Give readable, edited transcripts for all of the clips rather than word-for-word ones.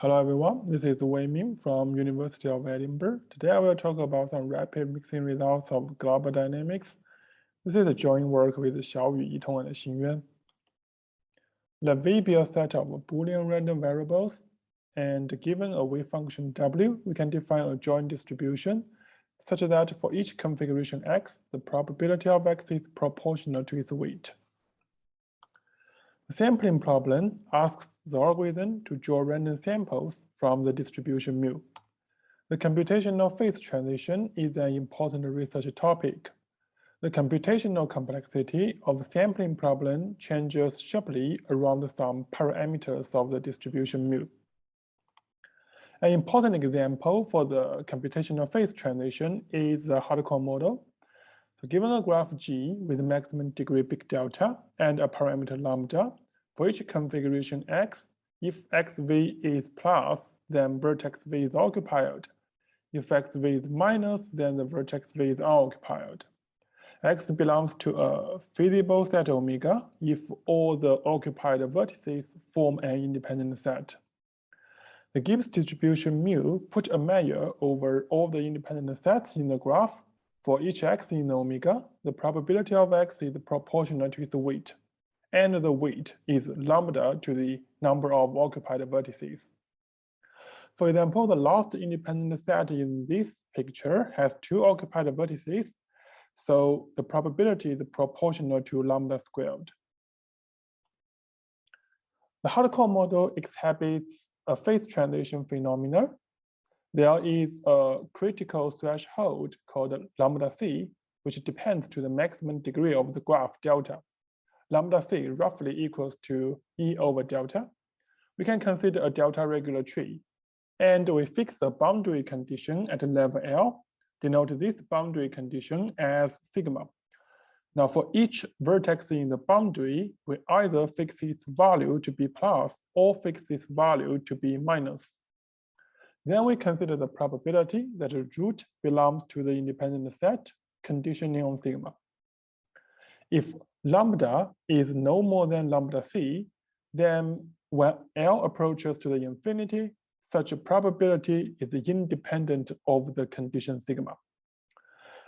Hello everyone, this is Weiming from University of Edinburgh. Today I will talk about some rapid mixing results of Glauber dynamics. This is a joint work with Xiaoyu, Yitong, and Xinyuan. Let V be a set of Boolean random variables, and given a wave function W, we can define a joint distribution such that for each configuration X, the probability of X is proportional to its weight. The sampling problem asks the algorithm to draw random samples from the distribution mu. The computational phase transition is an important research topic. The computational complexity of the sampling problem changes sharply around some parameters of the distribution mu. An important example for the computational phase transition is the hardcore model. So given a graph G with maximum degree big delta and a parameter lambda, for each configuration X, if XV is plus, then vertex V is occupied. If XV is minus, then the vertex V is unoccupied. X belongs to a feasible set omega if all the occupied vertices form an independent set. The Gibbs distribution mu put a measure over all the independent sets in the graph. For each X in omega, the probability of X is proportional to its weight, and the weight is lambda to the number of occupied vertices. For example, the last independent set in this picture has 2 occupied vertices, so the probability is proportional to lambda squared. The hardcore model exhibits a phase transition phenomena. There is a critical threshold called lambda c, which depends to the maximum degree of the graph delta. Lambda c roughly equals to E over delta. We can consider a delta regular tree, and we fix a boundary condition at level L, denote this boundary condition as sigma. Now for each vertex in the boundary, we either fix its value to be plus or fix its value to be minus. Then we consider the probability that a root belongs to the independent set, conditioning on sigma. If lambda is no more than lambda c, then when L approaches to the infinity, such a probability is independent of the condition sigma.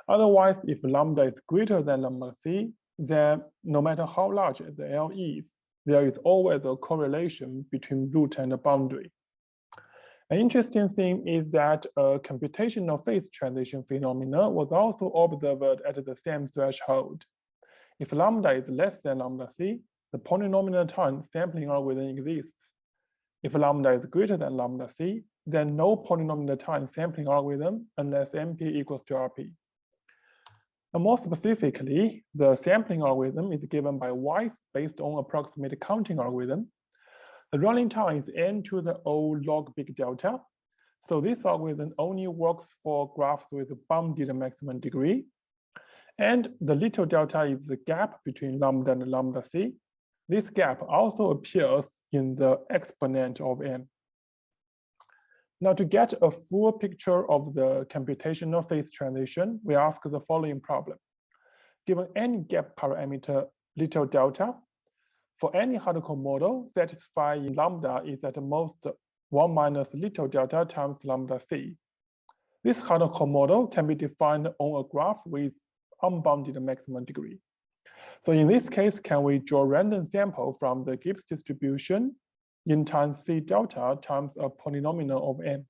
Otherwise, if lambda is greater than lambda c, then no matter how large the L is, there is always a correlation between root and the boundary. An interesting thing is that a computational phase transition phenomena was also observed at the same threshold. If lambda is less than lambda c, the polynomial time sampling algorithm exists. If lambda is greater than lambda c, then no polynomial time sampling algorithm unless MP equals to RP. And more specifically, the sampling algorithm is given by Weiss based on approximate counting algorithm. The running time is n to the O log big delta. So this algorithm only works for graphs with bounded maximum degree. And the little delta is the gap between lambda and lambda c. This gap also appears in the exponent of n. Now to get a full picture of the computational phase transition, we ask the following problem. Given any gap parameter little delta, for any hardcore model, satisfying lambda is at most 1 minus little delta times lambda c. This hardcore model can be defined on a graph with unbounded maximum degree. So in this case, can we draw random sample from the Gibbs distribution in times c delta times a polynomial of n?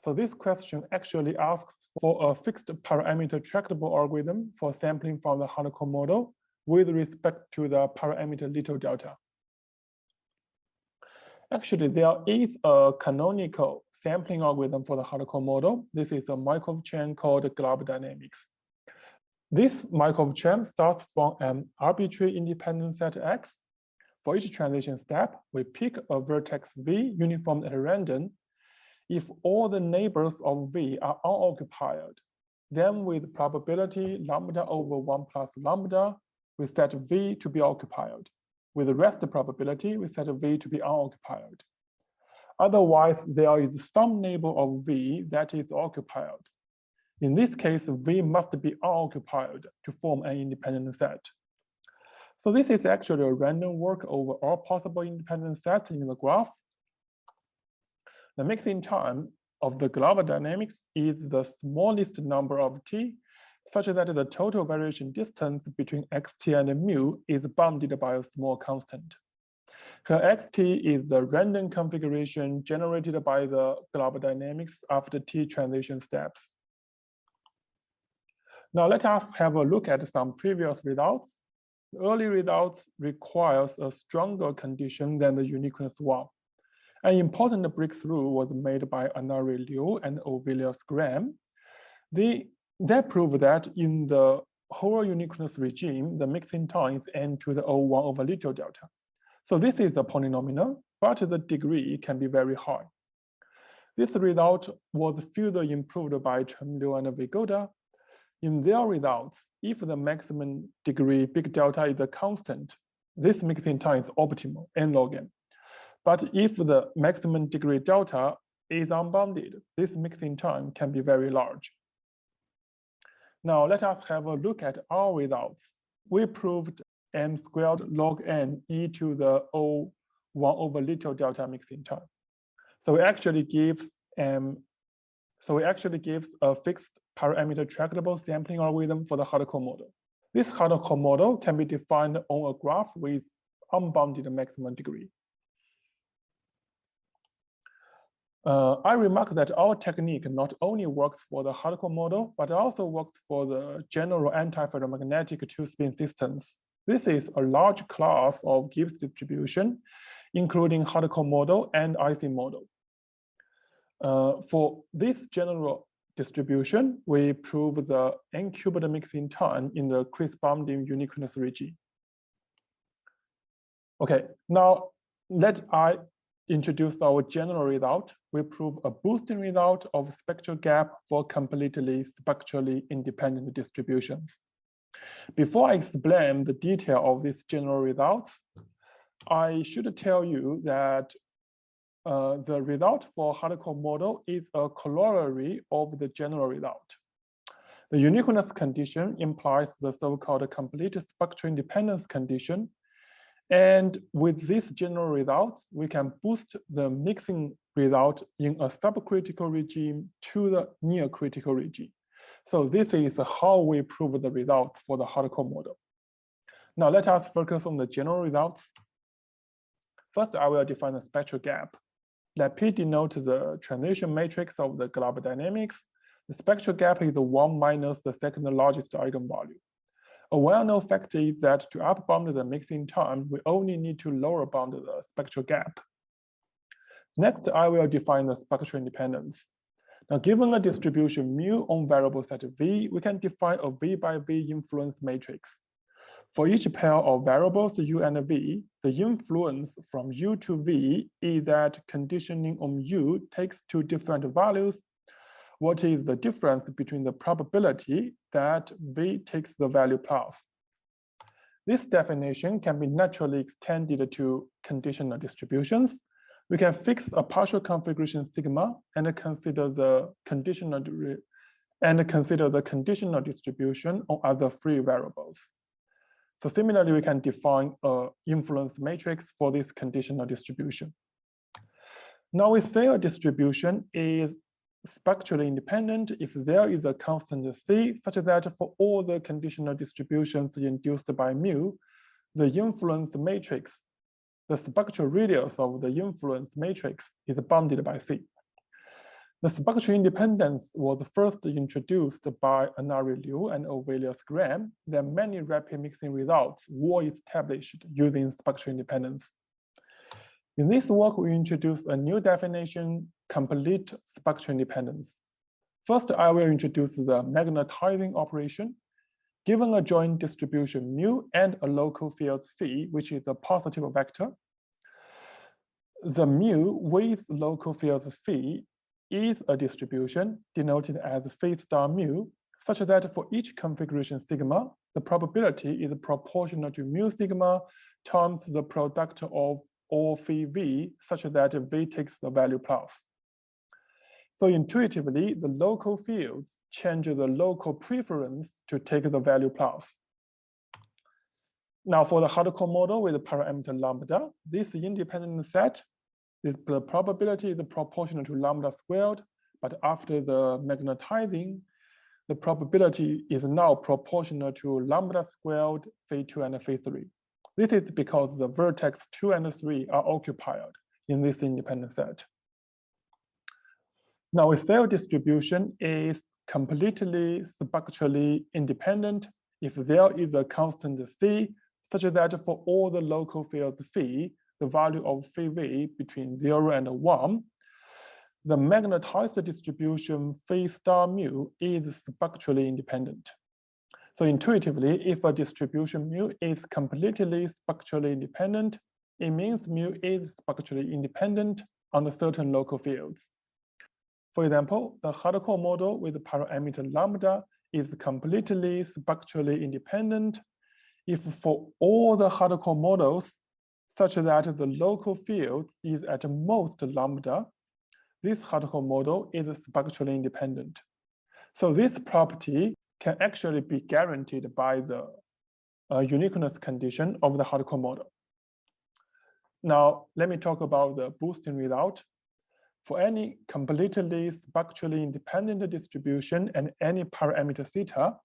So this question actually asks for a fixed parameter tractable algorithm for sampling from the hardcore model with respect to the parameter little delta. Actually, there is a canonical sampling algorithm for the hardcore model. This is a Markov chain called Glauber dynamics. This Markov chain starts from an arbitrary independent set X. For each transition step, we pick a vertex V uniform at random. If all the neighbors of V are unoccupied, then with probability lambda over 1 plus lambda, we set V to be occupied. With the rest probability, we set V to be unoccupied. Otherwise, there is some neighbor of V that is occupied. In this case, V must be unoccupied to form an independent set. So this is actually a random walk over all possible independent sets in the graph. The mixing time of the Glauber dynamics is the smallest number of t, such that the total variation distance between xt and mu is bounded by a small constant. Here xt is the random configuration generated by the Glauber dynamics after t transition steps. Now let us have a look at some previous results. The early results requires a stronger condition than the uniqueness one. An important breakthrough was made by Anari Liu and Ovelius Graham. They proved that in the whole uniqueness regime, the mixing time is n to the O1 over little delta. So this is a polynomial, but the degree can be very high. This result was further improved by Chen, Liu, and Vigoda. In their results, if the maximum degree big delta is a constant, this mixing time is optimal, n log n. But if the maximum degree delta is unbounded, this mixing time can be very large. Now let us have a look at our results. We proved m squared log n e to the O1 over little delta mixing time. So it actually gives a fixed parameter tractable sampling algorithm for the hardcore model. This hardcore model can be defined on a graph with unbounded maximum degree. I remark that our technique not only works for the hardcore model, but also works for the general antiferromagnetic two-spin systems. This is a large class of Gibbs distribution, including hardcore model and IC model. For this general distribution, we prove the n-cubed mixing time in the corresponding uniqueness regime. Okay, now let I introduce our general result. We prove a boosting result of spectral gap for completely spectrally independent distributions. Before I explain the detail of these general results, I should tell you that the result for hardcore model is a corollary of the general result. The uniqueness condition implies the so-called complete spectral independence condition. And with these general results, we can boost the mixing result in a subcritical regime to the near critical regime. So this is how we prove the results for the hardcore model. Now let us focus on the general results. First, I will define the spectral gap. Let P denote the transition matrix of the Glauber dynamics. The spectral gap is 1 minus the second largest eigenvalue. A well-known fact is that to upbound the mixing time, we only need to lower bound the spectral gap. Next, I will define the spectral independence. Now, given a distribution mu on variable set V, we can define a V by V influence matrix. For each pair of variables U and V, the influence from U to V is that conditioning on U takes two different values. What is the difference between the probability that V takes the value plus? This definition can be naturally extended to conditional distributions. We can fix a partial configuration sigma and consider the conditional distribution on other free variables. So similarly, we can define an influence matrix for this conditional distribution. Now we say a distribution is spectrally independent if there is a constant C such that for all the conditional distributions induced by mu, the influence matrix, the spectral radius of the influence matrix is bounded by C. The spectral independence was first introduced by Anari Liu and Ovelius Graham. Then many rapid mixing results were established using spectral independence. In this work, we introduce a new definition, complete spectral independence. First, I will introduce the magnetizing operation. Given a joint distribution mu and a local field phi, which is a positive vector, the mu with local fields phi is a distribution denoted as phi star mu, such that for each configuration sigma, the probability is proportional to mu sigma times the product of all phi v, such that v takes the value plus. So intuitively, the local fields change the local preference to take the value plus. Now for the hardcore model with the parameter lambda, this independent set The probability is proportional to lambda squared, but after the magnetizing, the probability is now proportional to lambda squared phi2 and phi3. This is because the vertex 2 and 3 are occupied in this independent set. Now, a field distribution is completely spectrally independent if there is a constant C such that for all the local fields phi, the value of phi v between 0 and 1, the magnetized distribution phi star mu is spectrally independent. So intuitively, if a distribution mu is completely spectrally independent, it means mu is spectrally independent on certain local fields. For example, the hardcore model with parameter lambda is completely spectrally independent if for all the hardcore models such that the local field is at most lambda, this hardcore model is spectrally independent. So this property can actually be guaranteed by the uniqueness condition of the hardcore model. Now, let me talk about the boosting result. For any completely spectrally independent distribution and any parameter theta,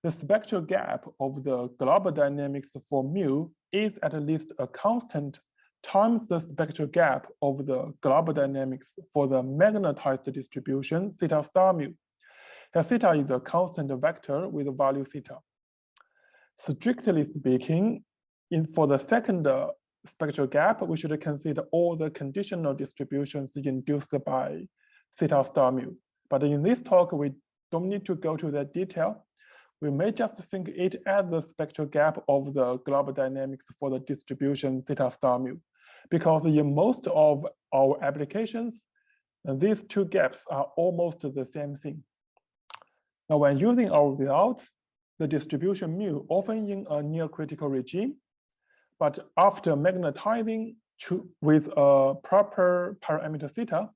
the spectral gap of the Glauber dynamics for mu is at least a constant times the spectral gap of the Glauber dynamics for the magnetized distribution theta star mu. Here, theta is a constant vector with value theta. Strictly speaking, for the second spectral gap, we should consider all the conditional distributions induced by theta star mu. But in this talk, we don't need to go to that detail. We may just think it as the spectral gap of the Glauber dynamics for the distribution theta star mu, because in most of our applications, these two gaps are almost the same thing. Now, when using our results, the distribution mu often in a near critical regime, but after magnetizing with a proper parameter theta,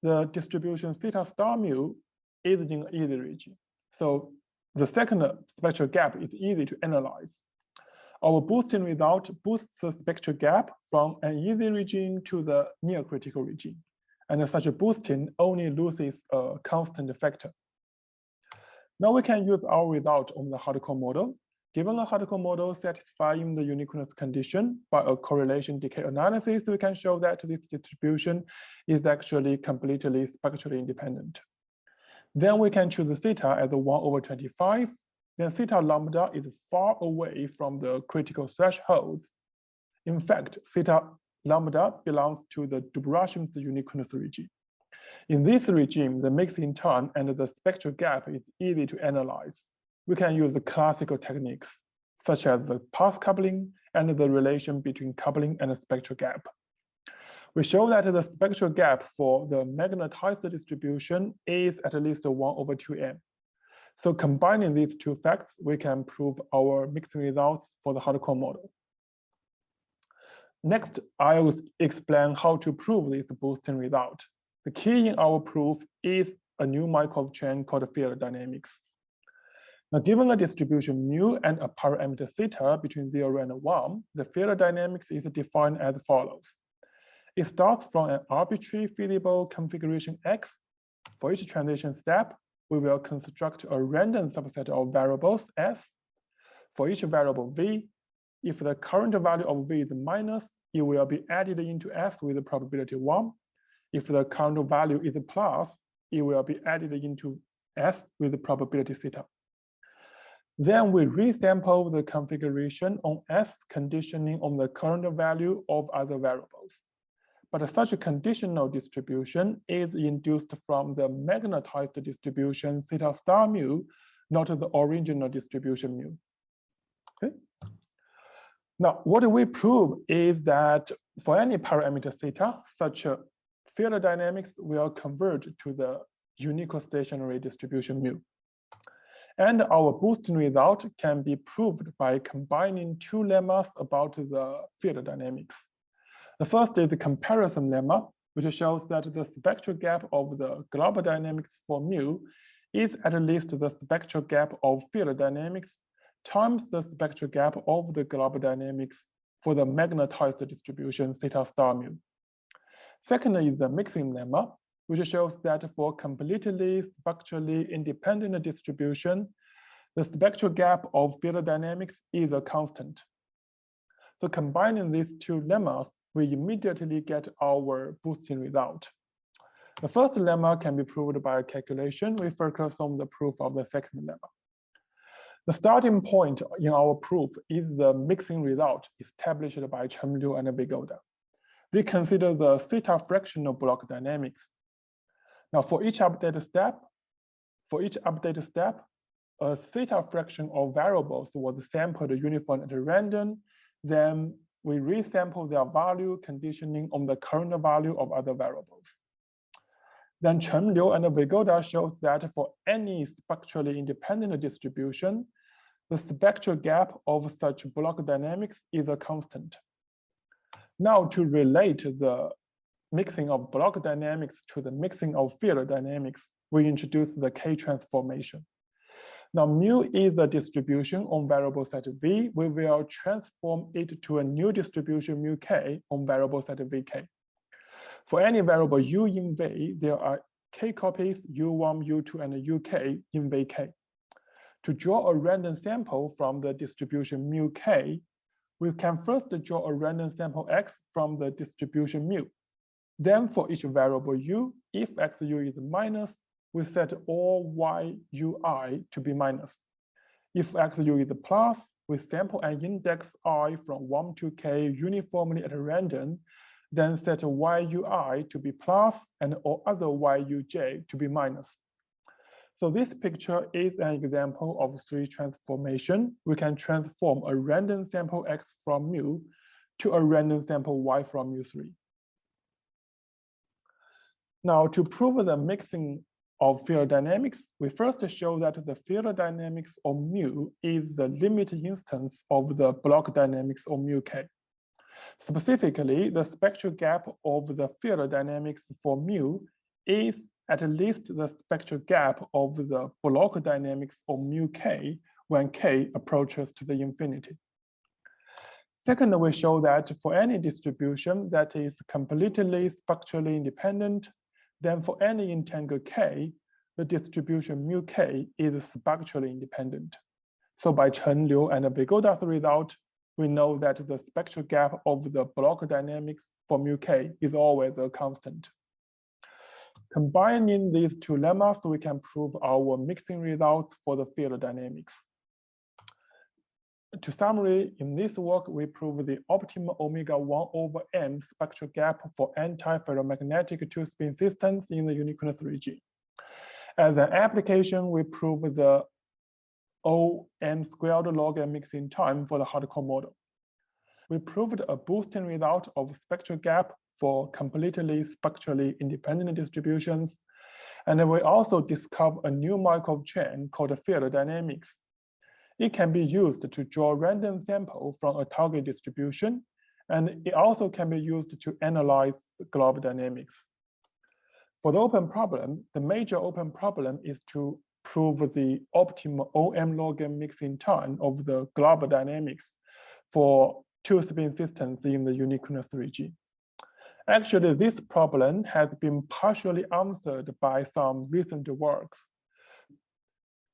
the distribution theta star mu is in an easy regime. So the second spectral gap is easy to analyze. Our boosting result boosts the spectral gap from an easy regime to the near critical regime. And such a boosting only loses a constant factor. Now we can use our result on the hardcore model. Given a hardcore model satisfying the uniqueness condition by a correlation decay analysis, we can show that this distribution is actually completely spectrally independent. Then we can choose theta as 1/25. Then theta lambda is far away from the critical thresholds. In fact, theta lambda belongs to the Dubrovsky's uniqueness regime. In this regime, the mixing time and the spectral gap is easy to analyze. We can use the classical techniques, such as the path coupling and the relation between coupling and the spectral gap. We show that the spectral gap for the magnetized distribution is at least 1/2m. So combining these two facts, we can prove our mixing results for the hardcore model. Next, I will explain how to prove this boosting result. The key in our proof is a new Markov chain called field dynamics. Now, given a distribution mu and a parameter theta between 0 and 1, the field dynamics is defined as follows. It starts from an arbitrary feasible configuration X. For each transition step, we will construct a random subset of variables S. For each variable V, if the current value of V is minus, it will be added into S with the probability 1. If the current value is plus, it will be added into S with the probability theta. Then we resample the configuration on S conditioning on the current value of other variables. But such a conditional distribution is induced from the magnetized distribution theta star mu, not the original distribution mu. Okay. Now, what we prove is that for any parameter theta, such a field dynamics will converge to the unique stationary distribution mu. And our boosting result can be proved by combining two lemmas about the field dynamics. The first is the comparison lemma, which shows that the spectral gap of the Glauber dynamics for mu is at least the spectral gap of field dynamics times the spectral gap of the Glauber dynamics for the magnetized distribution theta star mu. Second is the mixing lemma, which shows that for completely spectrally independent distribution, the spectral gap of field dynamics is a constant. So combining these two lemmas, we immediately get our boosting result. The first lemma can be proved by a calculation. We focus on the proof of the second lemma. The starting point in our proof is the mixing result established by Chen, Liu, and Vigoda. They consider the theta fractional block dynamics. Now, for each updated step, a theta fraction of variables was sampled uniformly at random. Then we resample their value, conditioning on the current value of other variables. Then Chen, Liu, and Vigoda shows that for any spectrally independent distribution, the spectral gap of such block dynamics is a constant. Now, to relate the mixing of block dynamics to the mixing of field dynamics, we introduce the K transformation. Now, mu is the distribution on variable set V. We will transform it to a new distribution mu K on variable set Vk. For any variable u in V, there are K copies u1, u2, and uk in Vk. To draw a random sample from the distribution mu K, we can first draw a random sample x from the distribution mu. Then for each variable u, if xu is minus, we set all yui to be minus. If xu is plus, we sample an index I from 1 to k uniformly at random, then set yui to be plus and all other yuj to be minus. So this picture is an example of 3 transformation. We can transform a random sample x from mu to a random sample y from mu3. Now, to prove the mixing of field dynamics, we first show that the field dynamics of mu is the limit instance of the block dynamics of mu k. Specifically, the spectral gap of the field dynamics for mu is at least the spectral gap of the block dynamics of mu k when k approaches to the infinity. Second, we show that for any distribution that is completely spectrally independent, then for any integer k, the distribution mu k is spectrally independent. So by Chen, Liu, and Vigoda's result, we know that the spectral gap of the block dynamics for mu k is always a constant. Combining these two lemmas, we can prove our mixing results for the field dynamics. To summary, in this work, we prove the optimal omega-1/m spectral gap for anti-ferromagnetic two-spin systems in the uniqueness regime. As an application, we prove the OM² log n mixing time for the hardcore model. We proved a boosting result of spectral gap for completely spectrally independent distributions. And we also discovered a new Markov chain called field dynamics. It can be used to draw random sample from a target distribution, and it also can be used to analyze the Glauber dynamics. For the open problem, the major open problem is to prove the optimal OM log n mixing time of the Glauber dynamics for two-spin systems in the uniqueness regime. Actually, this problem has been partially answered by some recent works.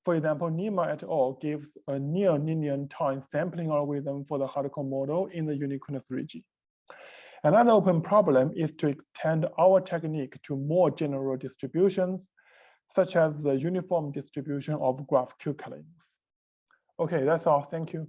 For example, Nima et al. Gives a near-linear time sampling algorithm for the hardcore model in the uniqueness regime. Another open problem is to extend our technique to more general distributions, such as the uniform distribution of graph Q-columns. Okay, that's all. Thank you.